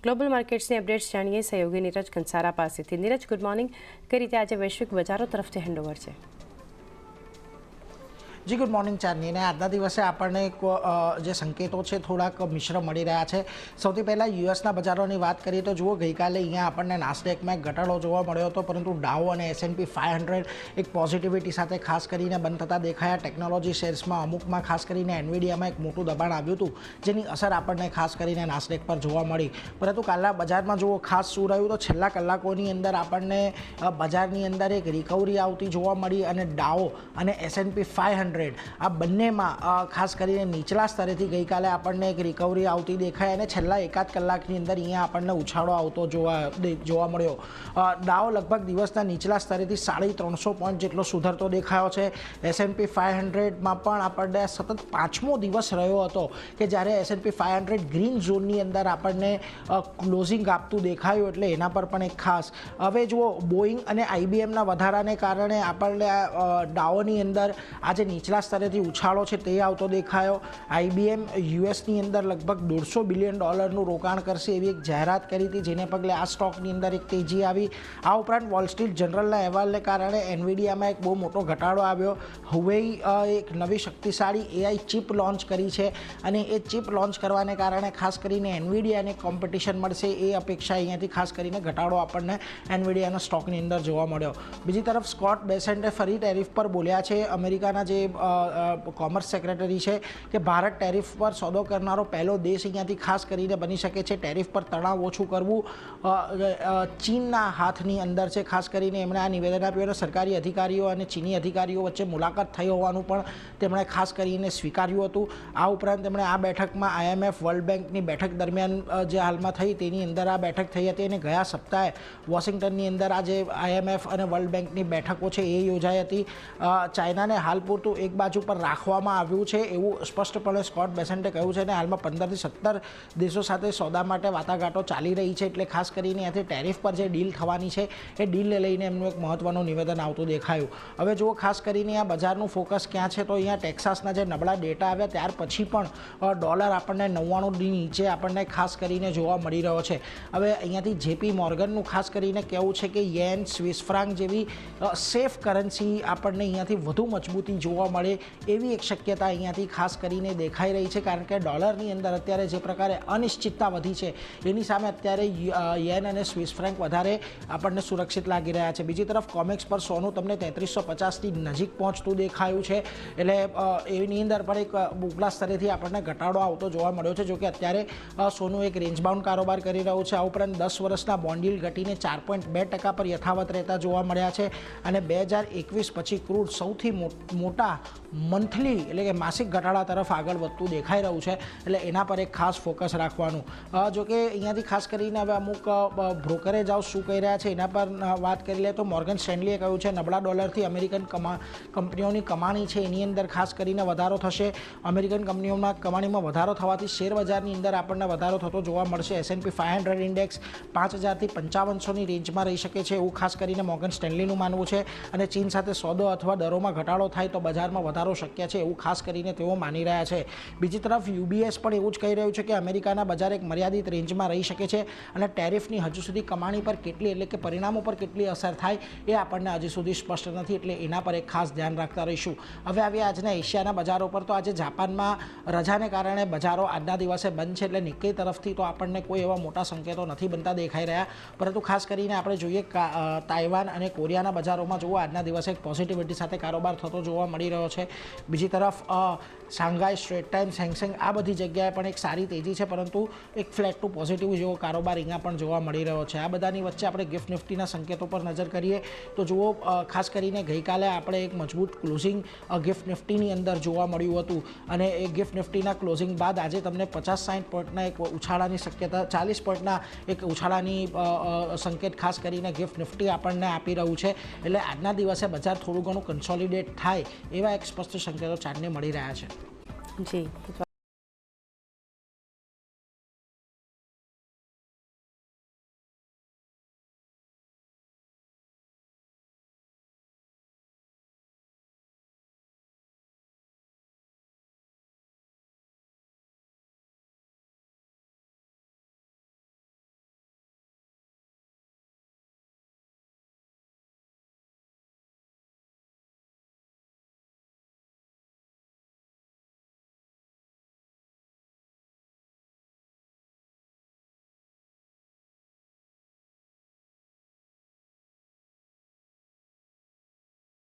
Global માર્કેટ્સની updates જાણીએ સહયોગી નીરજ કંસારા પાસેથી। Neeraj, good morning. કઈ રીતે આજે વૈશ્વિક બજારો તરફથી હેન્ડઓવર છે? જી ગુડ મોર્નિંગ ચાંદની। ને આજના દિવસે આપણને જે સંકેતો છે થોડાક મિશ્ર મળી રહ્યા છે। સૌથી પહેલાં યુએસના બજારોની વાત કરીએ તો જુઓ, ગઈકાલે અહીંયા આપણને નાસ્ડેકમાં એક ઘટાડો જોવા મળ્યો હતો, પરંતુ ડાઉ અને S&P 500 એક પોઝિટિવિટી સાથે ખાસ કરીને બંધ થતા દેખાયા। ટેકનોલોજી શેર્સમાં અમુકમાં ખાસ કરીને એનવીડિયામાં એક મોટું દબાણ આવ્યું હતું, જેની અસર આપણને ખાસ કરીને નાસ્ડેક પર જોવા મળી। પરંતુ કાલના બજારમાં જુઓ ખાસ શું રહ્યું તો છેલ્લા કલાકોની અંદર આપણને બજારની અંદર એક રિકવરી આવતી જોવા મળી અને ડાઉ અને S&P 500 આ બંનેમાં ખાસ કરીને નીચલા સ્તરેથી ગઈકાલે આપણને એક રિકવરી આવતી દેખાય અને છેલ્લા એકાદ કલાકની અંદર અહીંયા આપણને ઉછાળો આવતો જોવા મળ્યો। ડાઉ લગભગ દિવસના નીચલા સ્તરેથી 350 પોઈન્ટ જેટલો સુધરતો દેખાયો છે। S&P 500માં પણ આપણને સતત 5મો દિવસ રહ્યો હતો કે જ્યારે S&P 500 ગ્રીન ઝોનની અંદર આપણને ક્લોઝિંગ આપતું દેખાયું, એટલે એના પર પણ એક ખાસ। હવે જુઓ, બોઈંગ અને IBMના વધારાને કારણે આપણને ડાઉની અંદર આજે નીચલા સ્તરેથી ઉછાળો છે તે આવતો દેખાયો। IBM યુએસની અંદર લગભગ $150 બિલિયન રોકાણ કરશે એવી એક જાહેરાત કરી હતી, જેને પગલે આ સ્ટોકની અંદર એક તેજી આવી। આ ઉપરાંત વોલ સ્ટ્રીટ જનરલના અહેવાલને કારણે એનવીડિયામાં એક બહુ મોટો ઘટાડો આવ્યો। હુવેઈ એક નવી શક્તિશાળી AI ચિપ લોન્ચ કરી છે અને એ ચિપ લોન્ચ કરવાને કારણે ખાસ કરીને એનવીડિયાને કોમ્પિટિશન મળશે એ અપેક્ષા અહીંયાથી ખાસ કરીને ઘટાડો આપણને એનવીડિયાના સ્ટોકની અંદર જોવા મળ્યો। બીજી તરફ સ્કોટ બેસેન્ટે ફરી ટેરિફ પર બોલ્યા છે। અમેરિકાના જે કોમર્સ સેક્રેટરી છે કે ભારત ટેરિફ પર સોદો કરનારો પહેલો દેશ અહીંયાથી ખાસ કરીને બની શકે છે। ટેરિફ પર તણાવ ઓછું કરવું ચીનના હાથની અંદર છે, ખાસ કરીને એમણે આ નિવેદન આપ્યું અને સરકારી અધિકારીઓ અને ચીની અધિકારીઓ વચ્ચે મુલાકાત થઈ હોવાનું પણ તેમણે ખાસ કરીને સ્વીકાર્યું હતું। આ ઉપરાંત તેમણે આ બેઠકમાં IMF વર્લ્ડ બેંકની બેઠક દરમિયાન જે હાલમાં થઈ તેની અંદર આ બેઠક થઈ હતી અને ગયા સપ્તાહે વોશિંગ્ટનની અંદર આ જે IMF અને વર્લ્ડ બેંકની બેઠકો છે એ યોજાઈ હતી। ચાઇનાને હાલ પૂરતું એક બાજુ પર રાખવામાં આવ્યું છે એવું સ્પષ્ટપણે સ્કોટ બેસેન્ટે કહ્યું છે અને હાલમાં 15 થી 17 દેશો સાથે સોદા માટે વાટાઘાટો ચાલી રહી છે, એટલે ખાસ કરીને ત્યાંથી ટેરિફ પર જે ડીલ થવાની છે એ ડીલને લઈને એમનું એક મહત્વનું નિવેદન આવતું દેખાયું। હવે જુઓ, ખાસ કરીને આ બજારનું ફોકસ ક્યાં છે તો અહીંયા ટેક્સાસના જે નબળા ડેટા આવ્યા ત્યાર પછી પણ ડોલર આપણને 99ની નીચે આપણને ખાસ કરીને જોવા મળી રહ્યો છે। હવે અહીંયાથી JP મોર્ગનનું ખાસ કરીને કહેવું છે કે યેન, સ્વિસ ફ્રાંક જેવી સેફ કરન્સી આપણને અહીંયાથી વધુ મજબૂતી જોવા મળે એવી એક શક્યતા અહીંયાથી ખાસ કરીને દેખાઈ રહી છે, કારણ કે ડોલરની અંદર અત્યારે જે પ્રકારે અનિશ્ચિતતા વધી છે એની સામે અત્યારે યેન અને સ્વિસ ફ્રાંક વધારે આપણને સુરક્ષિત લાગી રહ્યા છે। બીજી તરફ કોમેક્સ પર સોનું તમને 3350ની નજીક પહોંચતું દેખાયું છે, એટલે એની અંદર પણ એક ઉપલા સ્તરેથી આપણને ઘટાડો આવતો જોવા મળ્યો છે। જોકે અત્યારે સોનું એક રેન્જ બાઉન્ડ કારોબાર કરી રહ્યું છે। આ ઉપરાંત 10 વર્ષના બોન્ડ યીલ્ડ ઘટીને 4.2% પર યથાવત રહેતા જોવા મળ્યા છે અને 2021 પછી ક્રૂડ સૌથી મોટા મંથલી એટલે કે માસિક ઘટાડા તરફ આગળ વધતું દેખાઈ રહ્યું છે, એટલે એના પર એક ખાસ ફોકસ રાખવાનું। જોકે અહીંયાથી ખાસ કરીને હવે અમુક બ્રોકરેજ હાઉસ શું કહી રહ્યા છે એના પર વાત કરી લે તો મોર્ગન સ્ટેનલીએ કહ્યું છે નબળા ડોલરથી અમેરિકન કંપનીઓની કમાણી છે એની અંદર ખાસ કરીને વધારો થશે। અમેરિકન કંપનીઓમાં કમાણીમાં વધારો થવાથી શેર બજારની અંદર આપણને વધારો થતો જોવા મળશે। S&P 500 ઇન્ડેક્સ 5000 થી 5500ની રેન્જમાં રહી શકે છે એવું ખાસ કરીને મોર્ગન સ્ટેનલીનું માનવું છે અને ચીન સાથે સોદો અથવા દરોમાં ઘટાડો થાય તો બજારમાં વધારો શક્ય છે એવું ખાસ કરીને તેઓ માની રહ્યા છે। બીજી તરફ UBS પણ એવું જ કહી રહ્યું છે કે અમેરિકાના બજાર એક મર્યાદિત રેન્જમાં રહી શકે છે અને ટેરિફની હજુ સુધી કમાણી પર કેટલી એટલે કે પરિણામો પર કેટલી અસર થાય એ આપણને હજી સુધી સ્પષ્ટ નથી, એટલે એના પર એક ખાસ ધ્યાન રાખતા રહીશું। હવે આવ્યા આજના એશિયાના બજારો પર તો આજે જાપાનમાં રજાને કારણે બજારો આજના દિવસે બંધ છે, એટલે નિક્કેઈ તરફથી તો આપણને કોઈ એવા મોટા સંકેતો નથી બનતા દેખાઈ રહ્યા, પરંતુ ખાસ કરીને આપણે જોઈએ તાઇવાન અને કોરિયાના બજારોમાં જુઓ આજના દિવસે એક પોઝિટિવિટી સાથે કારોબાર થતો જોવા મળી રહ્યો છે। બીજી તરફ શાંઘાઈ, સ્ટ્રેટ ટાઈમ્સ, હેંગસેંગ આ બધી જગ્યાએ પણ એક સારી તેજી છે, પરંતુ એક ફ્લેટ ટુ પોઝિટિવ જેવો કારોબાર અહીંયા પણ જોવા મળી રહ્યો છે। આ બધાની વચ્ચે આપણે ગિફ્ટ નિફ્ટીના સંકેતો પર નજર કરીએ તો જુઓ, ખાસ કરીને ગઈકાલે આપણે એક મજબૂત ક્લોઝિંગ ગિફ્ટ નિફ્ટીની અંદર જોવા મળ્યું હતું અને એ ગિફ્ટ નિફ્ટીના ક્લોઝિંગ બાદ આજે તમને 50-60 પોઈન્ટના એક ઉછાળાની શક્યતા, 40 પોઈન્ટના એક ઉછાળાની સંકેત ખાસ કરીને ગિફ્ટ નિફ્ટી આપણને આપી રહ્યું છે, એટલે આજના દિવસે બજાર થોડું ઘણું કન્સોલિડેટ થાય એવા એક સ્પષ્ટ સંકેતો ચાર્ટને મળી રહ્યા છે। જી।